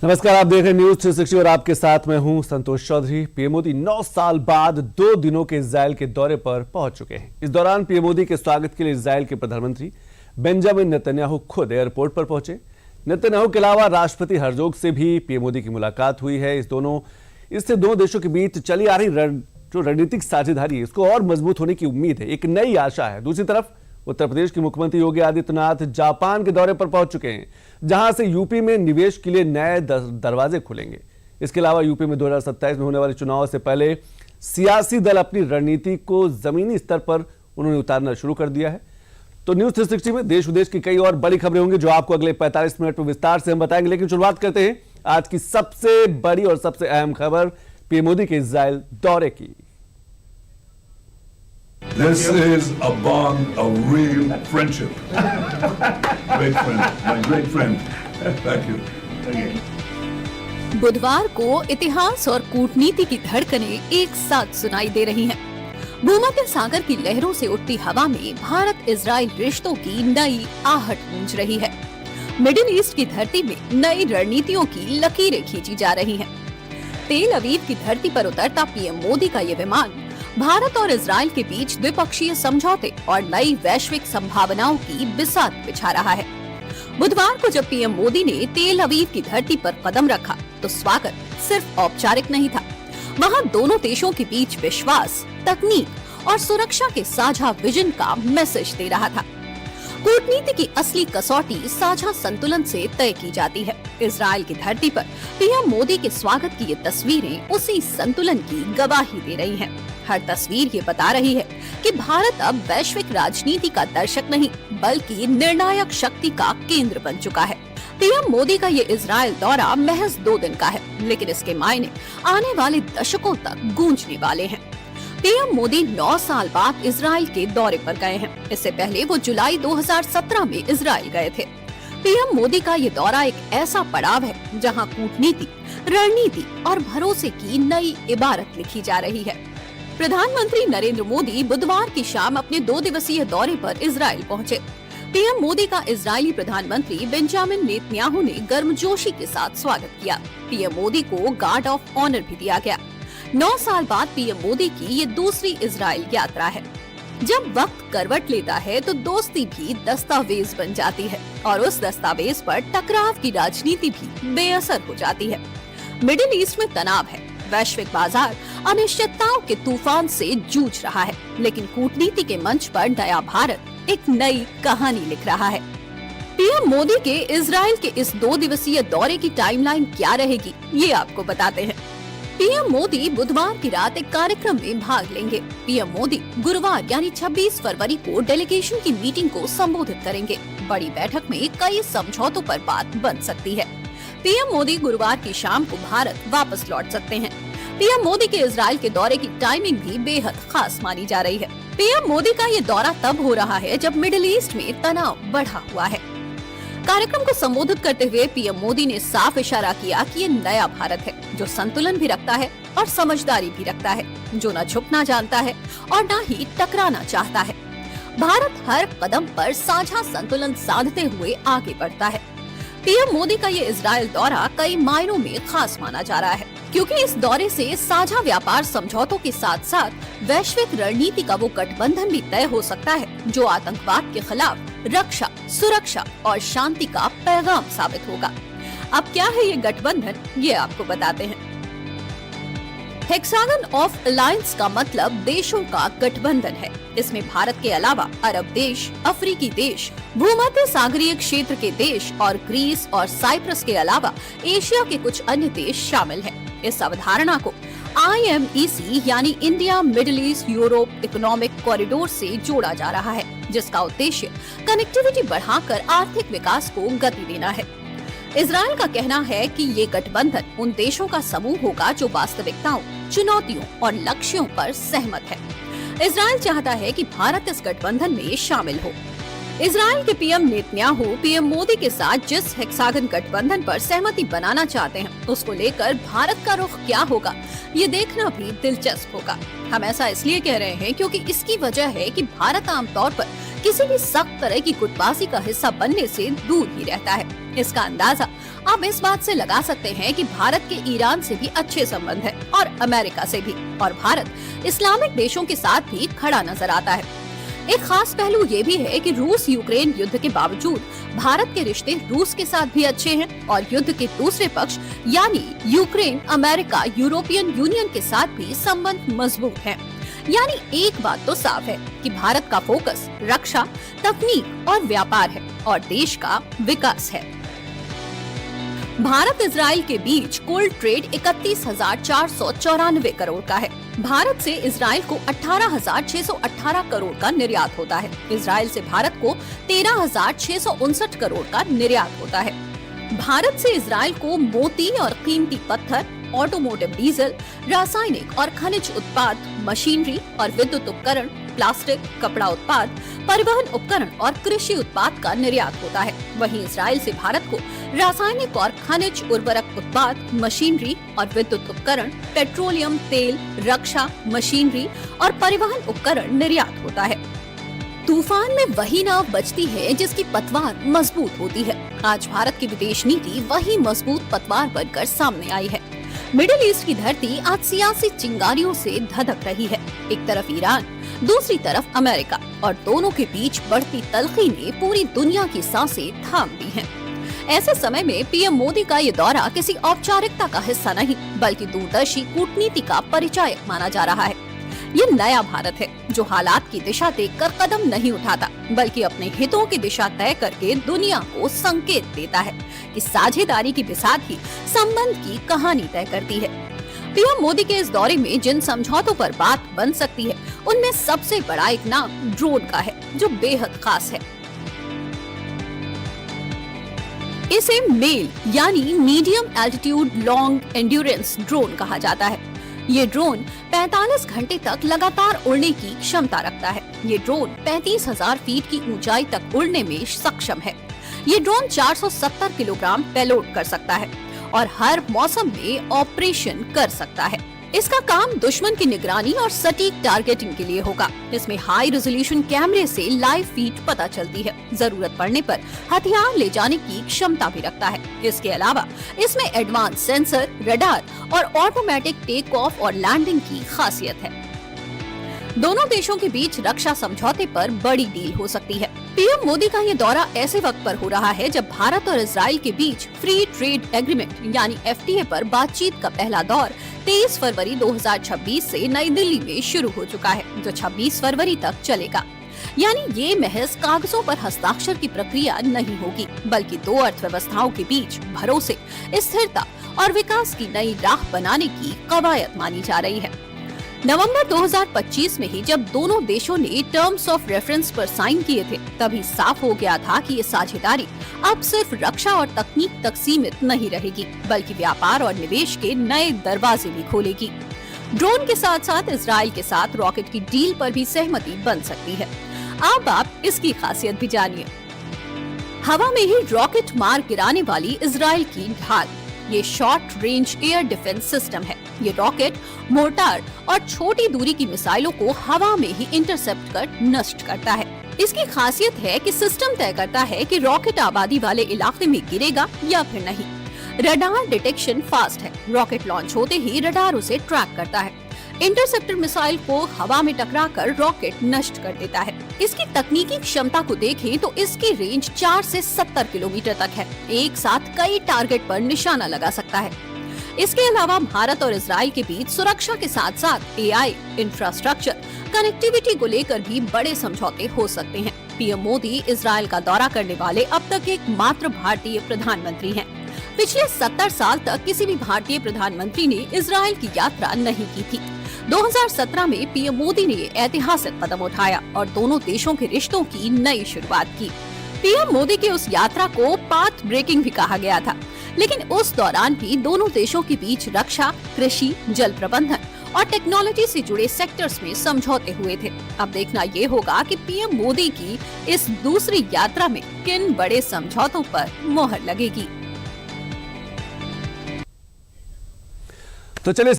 नमस्कार, आप देख रहे हैं न्यूज 360 और आपके साथ मैं हूं संतोष चौधरी। पीएम मोदी 9 साल बाद 2 दिनों के इजराइल के दौरे पर पहुंच चुके हैं। इस दौरान पीएम मोदी के स्वागत के लिए इजराइल के प्रधानमंत्री बेंजामिन नेतन्याहू खुद एयरपोर्ट पर पहुंचे। नेतन्याहू के अलावा राष्ट्रपति हर्जोग से भी पीएम मोदी की मुलाकात हुई है। इससे दोनों देशों के बीच चली आ रही जो रणनीतिक साझेदारी है, इसको और मजबूत होने की उम्मीद है, एक नई आशा है। दूसरी तरफ उत्तर प्रदेश के मुख्यमंत्री योगी आदित्यनाथ जापान के दौरे पर पहुंच चुके हैं, जहां से यूपी में निवेश के लिए नए दरवाजे खुलेंगे। इसके अलावा यूपी में 2027 में होने वाले चुनाव से पहले सियासी दल अपनी रणनीति को जमीनी स्तर पर उन्होंने उतारना शुरू कर दिया है। तो न्यूज 360 में देश विदेश की कई और बड़ी खबरें होंगी, जो आपको अगले 45 मिनट में विस्तार से हम बताएंगे। लेकिन शुरुआत करते हैं आज की सबसे बड़ी और सबसे अहम खबर, पीएम मोदी के इजराइल दौरे की। This is a bond of real friendship. Great friend, my great friend. Thank you. बुधवार को इतिहास और कूटनीति की धड़कनें एक साथ सुनाई दे रही हैं। भूमध्य सागर की लहरों से उठती हवा में भारत इजराइल रिश्तों की नई आहट गूंज रही है। मिडिल ईस्ट की धरती में नई रणनीतियों की लकीरें खींची जा रही हैं। तेल अवीव की धरती पर उतरता पीएम मोदी का ये विमान भारत और इजराइल के बीच द्विपक्षीय समझौते और नई वैश्विक संभावनाओं की बिसात बिछा रहा है। बुधवार को जब पीएम मोदी ने तेल अवीव की धरती पर कदम रखा, तो स्वागत सिर्फ औपचारिक नहीं था। वहां दोनों देशों के बीच विश्वास, तकनीक और सुरक्षा के साझा विजन का मैसेज दे रहा था। कूटनीति की असली कसौटी साझा संतुलन से तय की जाती है। इजराइल की धरती पर पीएम मोदी के स्वागत की ये तस्वीरें उसी संतुलन की गवाही दे रही हैं। हर तस्वीर ये बता रही है कि भारत अब वैश्विक राजनीति का दर्शक नहीं, बल्कि निर्णायक शक्ति का केंद्र बन चुका है। पीएम मोदी का ये इजराइल दौरा महज 2 दिन का है, लेकिन इसके मायने आने वाले दशकों तक गूंजने वाले हैं। पीएम मोदी 9 साल बाद इजराइल के दौरे पर गए हैं। इससे पहले वो जुलाई 2017 में इजराइल गए थे। पीएम मोदी का ये दौरा एक ऐसा पड़ाव है जहां कूटनीति, रणनीति और भरोसे की नई इबारत लिखी जा रही है। प्रधानमंत्री नरेंद्र मोदी बुधवार की शाम अपने 2 दिवसीय दौरे पर इजराइल पहुंचे। पीएम मोदी का इजरायली प्रधानमंत्री बेंजामिन नेतन्याहू ने गर्मजोशी के साथ स्वागत किया। पीएम मोदी को गार्ड ऑफ ऑनर भी दिया गया। 9 साल बाद पीएम मोदी की ये दूसरी इजराइल यात्रा है। जब वक्त करवट लेता है तो दोस्ती भी दस्तावेज बन जाती है और उस दस्तावेज पर टकराव की राजनीति भी बेअसर हो जाती है। मिडिल ईस्ट में तनाव है, वैश्विक बाजार अनिश्चितताओं के तूफान से जूझ रहा है, लेकिन कूटनीति के मंच पर नया भारत एक नई कहानी लिख रहा है। पीएम मोदी के इजराइल के इस 2 दिवसीय दौरे की टाइमलाइन क्या रहेगी, ये आपको बताते हैं। पीएम मोदी बुधवार की रात एक कार्यक्रम में भाग लेंगे। पीएम मोदी गुरुवार यानी 26 फरवरी को डेलीगेशन की मीटिंग को संबोधित करेंगे। बड़ी बैठक में कई समझौतों पर बात बन सकती है। पीएम मोदी गुरुवार की शाम को भारत वापस लौट सकते हैं। पीएम मोदी के इजराइल के दौरे की टाइमिंग भी बेहद खास मानी जा रही है। पीएम मोदी का ये दौरा तब हो रहा है जब मिडिल ईस्ट में तनाव बढ़ा हुआ है। कार्यक्रम को संबोधित करते हुए पीएम मोदी ने साफ इशारा किया कि ये नया भारत है, जो संतुलन भी रखता है और समझदारी भी रखता है, जो न झुकना जानता है और न ही टकराना चाहता है। भारत हर कदम पर साझा संतुलन साधते हुए आगे बढ़ता है। पीएम मोदी का ये इजराइल दौरा कई मायनों में खास माना जा रहा है, क्योंकि इस दौरे से साझा व्यापार समझौतों के साथ साथ वैश्विक रणनीति का वो गठबंधन भी तय हो सकता है, जो आतंकवाद के खिलाफ रक्षा, सुरक्षा और शांति का पैगाम साबित होगा। अब क्या है ये गठबंधन, ये आपको बताते हैं। हेक्सागन ऑफ अलायंस का मतलब देशों का गठबंधन है। इसमें भारत के अलावा अरब देश, अफ्रीकी देश, भूमध्य सागरीय क्षेत्र के देश और ग्रीस और साइप्रस के अलावा एशिया के कुछ अन्य देश शामिल हैं। इस अवधारणा को IMEC यानी India middle east Europe economic corridor से जोड़ा जा रहा है, जिसका उद्देश्य कनेक्टिविटी बढ़ाकर आर्थिक विकास को गति देना है। इजराइल का कहना है कि ये गठबंधन उन देशों का समूह होगा जो वास्तविकताओं, चुनौतियों और लक्ष्यों पर सहमत है। इजराइल चाहता है कि भारत इस गठबंधन में शामिल हो। इजराइल के पीएम नेतन्याहू पीएम मोदी के साथ जिस हेक्सागन गठबंधन पर सहमति बनाना चाहते हैं, उसको लेकर भारत का रुख क्या होगा, ये देखना भी दिलचस्प होगा। हम ऐसा इसलिए कह रहे हैं क्योंकि इसकी वजह है कि भारत आमतौर पर किसी भी सख्त तरह की गुटबाजी का हिस्सा बनने से दूर ही रहता है। इसका अंदाजा आप इस बात से लगा सकते हैं कि भारत के ईरान से भी अच्छे संबंध है और अमेरिका से भी, और भारत इस्लामिक देशों के साथ भी खड़ा नजर आता है। एक खास पहलू ये भी है कि रूस यूक्रेन युद्ध के बावजूद भारत के रिश्ते रूस के साथ भी अच्छे हैं और युद्ध के दूसरे पक्ष यानी यूक्रेन, अमेरिका, यूरोपियन यूनियन के साथ भी संबंध मजबूत हैं। यानी एक बात तो साफ है कि भारत का फोकस रक्षा, तकनीक और व्यापार है और देश का विकास है। भारत इजराइल के बीच कुल ट्रेड 31,494 करोड़ का है। भारत से इजराइल को 18,618 करोड़ का निर्यात होता है। इजराइल से भारत को 13,659 करोड़ का निर्यात होता है। भारत से इजराइल को मोती और कीमती पत्थर, ऑटोमोटिव डीजल, रासायनिक और खनिज उत्पाद, मशीनरी और विद्युत उपकरण, प्लास्टिक, कपड़ा उत्पाद, परिवहन उपकरण और कृषि उत्पाद का निर्यात होता है। वहीं इजराइल से भारत को रासायनिक और खनिज उर्वरक उत्पाद, मशीनरी और विद्युत उपकरण, पेट्रोलियम तेल, रक्षा, मशीनरी और परिवहन उपकरण निर्यात होता है। तूफान में वही नाव बचती है जिसकी पतवार मजबूत होती है। आज भारत की विदेश नीति वही मजबूत पतवार बनकर सामने आई है। मिडिल ईस्ट की धरती आज सियासी चिंगारियों से धधक रही है। एक तरफ ईरान, दूसरी तरफ अमेरिका, और दोनों के बीच बढ़ती तल्खी ने पूरी दुनिया की सांसें थाम दी हैं। ऐसे समय में पीएम मोदी का ये दौरा किसी औपचारिकता का हिस्सा नहीं बल्कि दूरदर्शी कूटनीति का परिचायक माना जा रहा है। ये नया भारत है जो हालात की दिशा देखकर कदम नहीं उठाता बल्कि अपने हितों की दिशा तय करके दुनिया को संकेत देता है कि साझेदारी की बिसात ही संबंध की कहानी तय करती है। पीएम मोदी के इस दौरे में जिन समझौतों पर बात बन सकती है उनमें सबसे बड़ा एक नाम ड्रोन का है जो बेहद खास है। इसे मेल यानी medium altitude long endurance drone कहा जाता है। ये ड्रोन 45 घंटे तक लगातार उड़ने की क्षमता रखता है। ये ड्रोन 35,000 फीट की ऊंचाई तक उड़ने में सक्षम है। ये ड्रोन 470 किलोग्राम पेलोड कर सकता है और हर मौसम में ऑपरेशन कर सकता है। इसका काम दुश्मन की निगरानी और सटीक टारगेटिंग के लिए होगा। इसमें हाई रेजोल्यूशन कैमरे से लाइव फीड पता चलती है। जरूरत पड़ने पर हथियार ले जाने की क्षमता भी रखता है। इसके अलावा इसमें एडवांस सेंसर, रडार और ऑटोमेटिक टेक ऑफ और लैंडिंग की खासियत है। दोनों देशों के बीच रक्षा समझौते पर बड़ी डील हो सकती है। पीएम मोदी का ये दौरा ऐसे वक्त पर हो रहा है जब भारत और इजराइल के बीच फ्री ट्रेड एग्रीमेंट यानी FTA पर बातचीत का पहला दौर 23 फरवरी 2026 से नई दिल्ली में शुरू हो चुका है जो 26 फरवरी तक चलेगा। यानी ये महज कागजों पर हस्ताक्षर की प्रक्रिया नहीं होगी बल्कि दो अर्थव्यवस्थाओं के बीच भरोसे, स्थिरता और विकास की नई राह बनाने की कवायद मानी जा रही है। नवंबर 2025 में ही जब दोनों देशों ने टर्म्स ऑफ रेफरेंस पर साइन किए थे तभी साफ हो गया था कि ये साझेदारी अब सिर्फ रक्षा और तकनीक तक सीमित नहीं रहेगी बल्कि व्यापार और निवेश के नए दरवाजे भी खोलेगी। ड्रोन के साथ साथ इजराइल के साथ रॉकेट की डील पर भी सहमति बन सकती है। अब आप इसकी खासियत भी जानिए। हवा में ही रॉकेट मार गिराने वाली इजराइल की ढाल, ये short range air defence system है। ये रॉकेट, मोर्टार और छोटी दूरी की मिसाइलों को हवा में ही इंटरसेप्ट कर नष्ट करता है। इसकी खासियत है कि सिस्टम तय करता है कि रॉकेट आबादी वाले इलाके में गिरेगा या फिर नहीं। रडार डिटेक्शन फास्ट है। रॉकेट लॉन्च होते ही रडार उसे ट्रैक करता है। इंटरसेप्टर मिसाइल को हवा में टकराकर रॉकेट नष्ट कर देता है। इसकी तकनीकी क्षमता को देखें तो इसकी रेंज 4 से 70 किलोमीटर तक है। एक साथ कई टारगेट पर निशाना लगा सकता है। इसके अलावा भारत और इजराइल के बीच सुरक्षा के साथ साथ AI, इंफ्रास्ट्रक्चर, कनेक्टिविटी को लेकर भी बड़े समझौते हो सकते हैं। पीएम मोदी इजराइल का दौरा करने वाले अब तक एकमात्र भारतीय प्रधानमंत्री हैं। पिछले 70 साल तक किसी भी भारतीय प्रधानमंत्री ने इजराइल की यात्रा नहीं की थी। 2017 में पीएम मोदी ने ऐतिहासिक कदम उठाया और दोनों देशों के रिश्तों की नई शुरुआत की। पीएम मोदी की उस यात्रा को पाथ ब्रेकिंग भी कहा गया था, लेकिन उस दौरान भी दोनों देशों के बीच रक्षा, कृषि, जल प्रबंधन और टेक्नोलॉजी से जुड़े सेक्टर्स में समझौते हुए थे। अब देखना ये होगा कि पीएम मोदी की इस दूसरी यात्रा में किन बड़े समझौतों पर मोहर लगेगी। तो चलिए